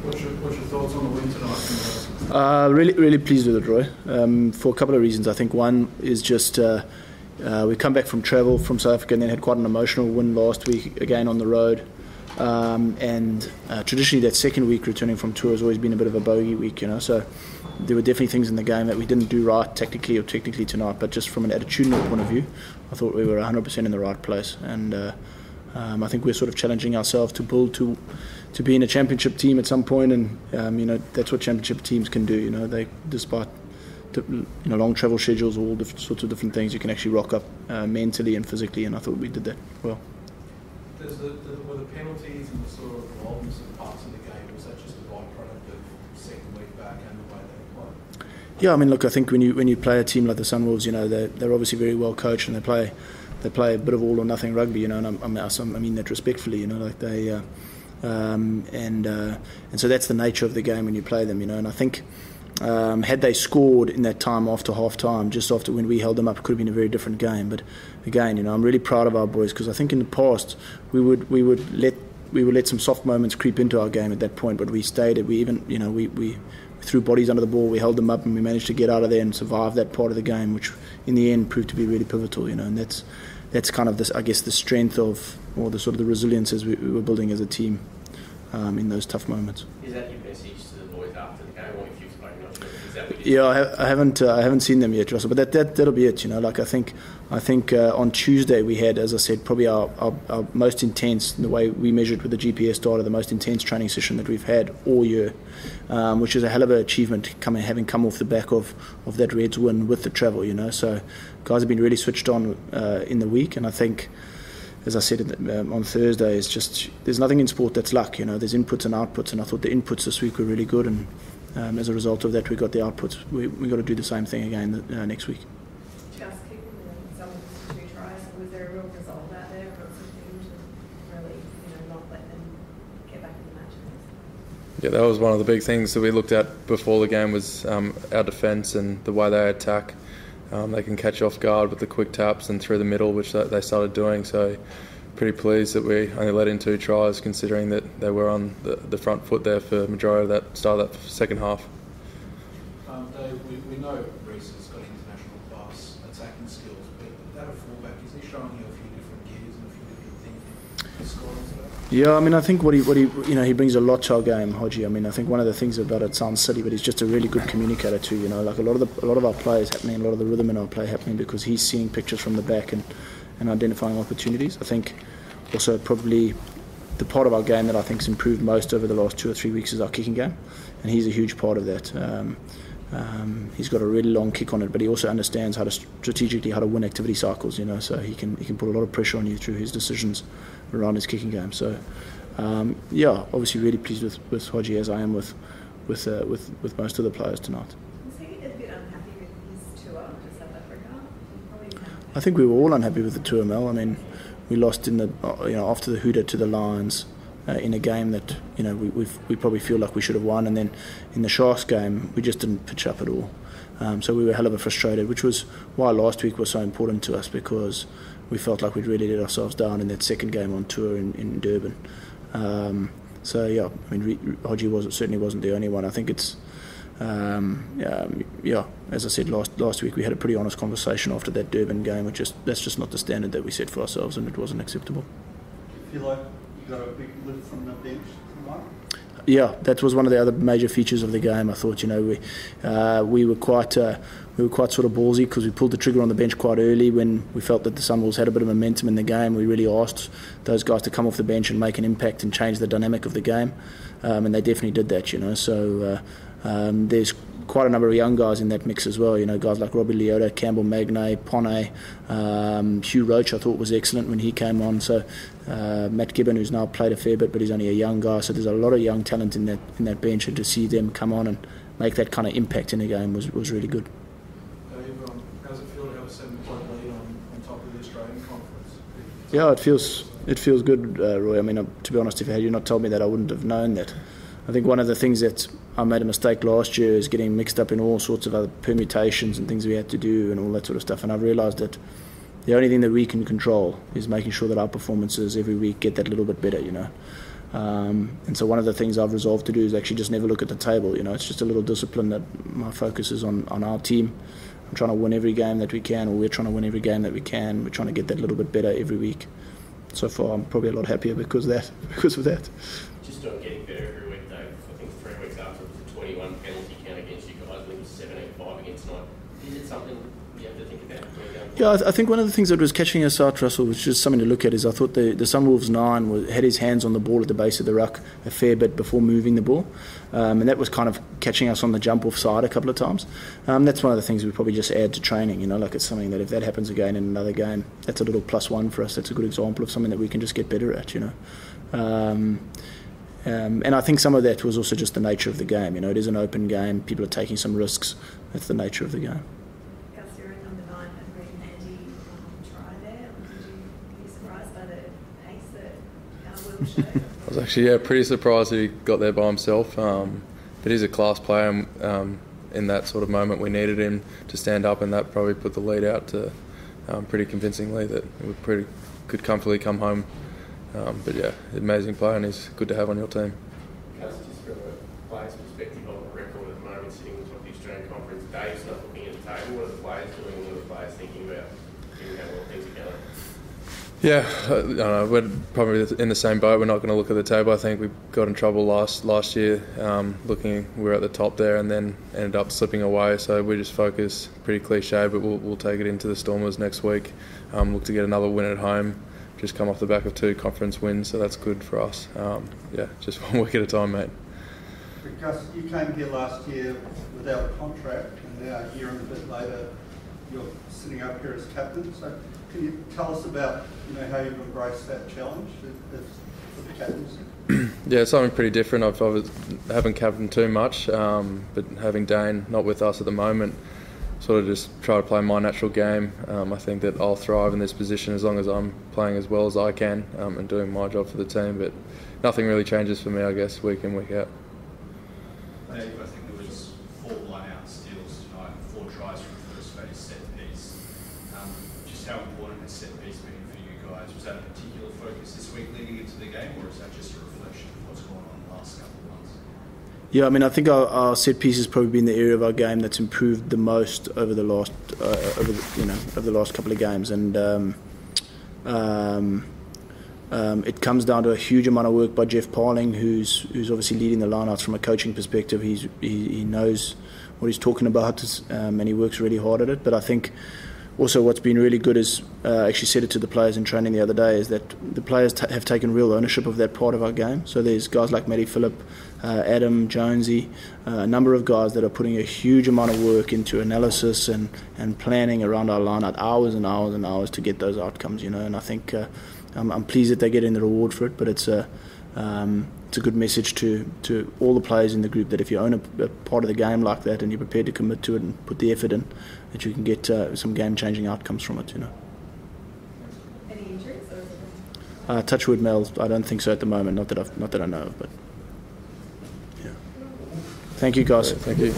What's your thoughts on the win tonight? Really pleased with it, Roy. For a couple of reasons. I think one is just we come back from travel from South Africa and then had quite an emotional win last week, again on the road. And traditionally that second week returning from tour has always been a bit of a bogey week, so there were definitely things in the game that we didn't do right technically tonight, but just from an attitudinal point of view I thought we were 100% in the right place, and I think we're sort of challenging ourselves to build to be in a championship team at some point, and that's what championship teams can do. They, despite long travel schedules, all sorts of different things, you can actually rock up mentally and physically, and I thought we did that well. Were the penalties and the sort of involvement of parts of the game, was that just a byproduct of second week back and the way they played? Yeah, look, I think when you play a team like the Sunwolves, they're obviously very well coached, and they play a bit of all or nothing rugby, and I mean that respectfully, and so that's the nature of the game when you play them, and I think had they scored in that time after half time, just after when we held them up, it could have been a very different game. But again, I'm really proud of our boys, because I think in the past we would let some soft moments creep into our game at that point, but we stayed. We even we threw bodies under the ball, we held them up, and we managed to get out of there and survive that part of the game, which in the end proved to be really pivotal. And that's kind of this, I guess, the strength of, or the sort of the resilience as we were building as a team in those tough moments. Is that your message to the boys after the game, or if you've spoken to them? Is that what I haven't seen them yet, Russell, but that'll be it. I think on Tuesday we had, as I said, probably our most intense, the way we measured with the GPS data, the most intense training session that we've had all year, which is a hell of an achievement having come off the back of that Reds win with the travel. So guys have been really switched on in the week, and I think, as I said on Thursday, it's just, there's nothing in sport that's luck. There's inputs and outputs, and I thought the inputs this week were really good, and as a result of that, we got the outputs. We got to do the same thing again next week. Just kicking some of the 2 tries, was there a real resolve out there for some teams to really, not let them get back in the match? Yeah, that was one of the big things that we looked at before the game, was our defence and the way they attack. They can catch off guard with the quick taps and through the middle, which they started doing. So pretty pleased that we only let in 2 tries, considering that they were on the front foot there for the majority of that start of that second half. Dave, we know Reece has got international class attacking skills, but that a fullback, is he showing you a few different gears and a few different things in scoring today? Yeah, I think what he brings a lot to our game, Hodgie. I think one of the things about it sounds silly, but he's just a really good communicator too. Like a lot of our play is happening, a lot of the rhythm in our play happening because he's seeing pictures from the back and identifying opportunities. I think also probably the part of our game that I think's improved most over the last 2 or 3 weeks is our kicking game, and he's a huge part of that. He's got a really long kick on it, but he also understands how to strategically win activity cycles. So he can put a lot of pressure on you through his decisions around his kicking game. So obviously really pleased with Hodgie, as I am with most of the players tonight. Was he a bit unhappy with his tour to South Africa? I think we were all unhappy with the tour, Mel. We lost in the after the hooter to the Lions in a game that we probably feel like we should have won, and then in the Sharks game we just didn't pitch up at all. So we were a hell of a frustrated, which was why last week was so important to us, because we felt like we'd really let ourselves down in that second game on tour in Durban. Hodgie certainly wasn't the only one. I think it's as I said last week, we had a pretty honest conversation after that Durban game, that's just not the standard that we set for ourselves, and it wasn't acceptable. Do you feel like you got a big lift from the bench tonight? Yeah, that was one of the other major features of the game. I thought, we were quite sort of ballsy, because we pulled the trigger on the bench quite early when we felt that the Sunwolves had a bit of momentum in the game. We really asked those guys to come off the bench and make an impact and change the dynamic of the game, and they definitely did that. So there's quite a number of young guys in that mix as well. Guys like Robbie Leota, Campbell Magnay, Pone, Hugh Roach I thought was excellent when he came on. So Matt Gibbon, who's now played a fair bit, but he's only a young guy. So there's a lot of young talent in that bench, and to see them come on and make that kind of impact in the game was really good. Dave, how's it feel to have a 7-point lead on top of the Australian conference? Yeah, it feels good, Roy. To be honest, if you not told me that, I wouldn't have known that. I think one of the things that I made a mistake last year is getting mixed up in all sorts of other permutations and things we had to do and all that sort of stuff, and I've realised that the only thing that we can control is making sure that our performances every week get that little bit better. And so one of the things I've resolved to do is actually just never look at the table. It's just a little discipline that my focus is on our team. I'm trying to win every game that we can, or we're trying to win every game that we can. We're trying to get that little bit better every week. So far, I'm probably a lot happier because of that. Just on getting better every week, Dave. I think 3 weeks after it was a 21 penalty count against you guys, I think it was 17-5 against tonight. Is it something you have to think about? Yeah, I think one of the things that was catching us out, Russell, which is something to look at, is I thought the Sunwolves 9 had his hands on the ball at the base of the ruck a fair bit before moving the ball. And that was kind of catching us on the jump-off side a couple of times. That's one of the things we probably just add to training, like it's something that if that happens again in another game, that's a little +1 for us. That's a good example of something that we can just get better at, And I think some of that was also just the nature of the game. It is an open game. People are taking some risks. That's the nature of the game. Gus, you're in number 9 and really handy try there. Did you be surprised by the pace that Will showed? I was actually pretty surprised that he got there by himself. But he's a class player, and in that sort of moment we needed him to stand up, and that probably put the lead out to pretty convincingly that we could comfortably come home. But yeah, amazing player, and he's good to have on your team. Just from a player's perspective on the record at the moment, sitting on top of the Australian Conference, Dave's not looking at the table. What are the players doing? What are the players thinking about getting how well things are going? Yeah, I don't know, we're probably in the same boat. We're not going to look at the table. I think we got in trouble last year, we were at the top there and then ended up slipping away. So we just focus, pretty cliche, but we'll take it into the Stormers next week. Look to get another win at home. Just come off the back of 2 conference wins, so that's good for us. Just 1 week at a time, mate. Gus, you came here last year without a contract, and now a year and a bit later, you're sitting up here as captain. So can you tell us about how you've embraced that challenge for the captaincy? Yeah, it's something pretty different. I haven't captained too much, but having Dane not with us at the moment, sort of just try to play my natural game. I think that I'll thrive in this position as long as I'm playing as well as I can and doing my job for the team. But nothing really changes for me, I guess, week in, week out. Dave, I think there was 4 line-out steals tonight, 4 tries from first phase set piece. Just how important has set piece been for you guys? Was that a particular focus this week leading into the game, or is that just a reflection of what's going on the last couple of months? Yeah, I think our set piece has probably been the area of our game that's improved the most over the last over the last couple of games, and it comes down to a huge amount of work by Jeff Parling, who's obviously leading the lineouts from a coaching perspective. He knows what he's talking about, and he works really hard at it. But I think also what's been really good is, I actually said it to the players in training the other day, is that the players have taken real ownership of that part of our game. So there's guys like Matty Phillip, Adam, Jonesy, a number of guys that are putting a huge amount of work into analysis and planning around our line-out, hours and hours and hours to get those outcomes, and I think I'm pleased that they're getting the reward for it, but it's a good message to all the players in the group that if you own a part of the game like that and you're prepared to commit to it and put the effort in, that you can get some game-changing outcomes from it. Any injuries? Or Touchwood, Mel, I don't think so at the moment. Not that I know of, but yeah. Thank you, guys. Thank you.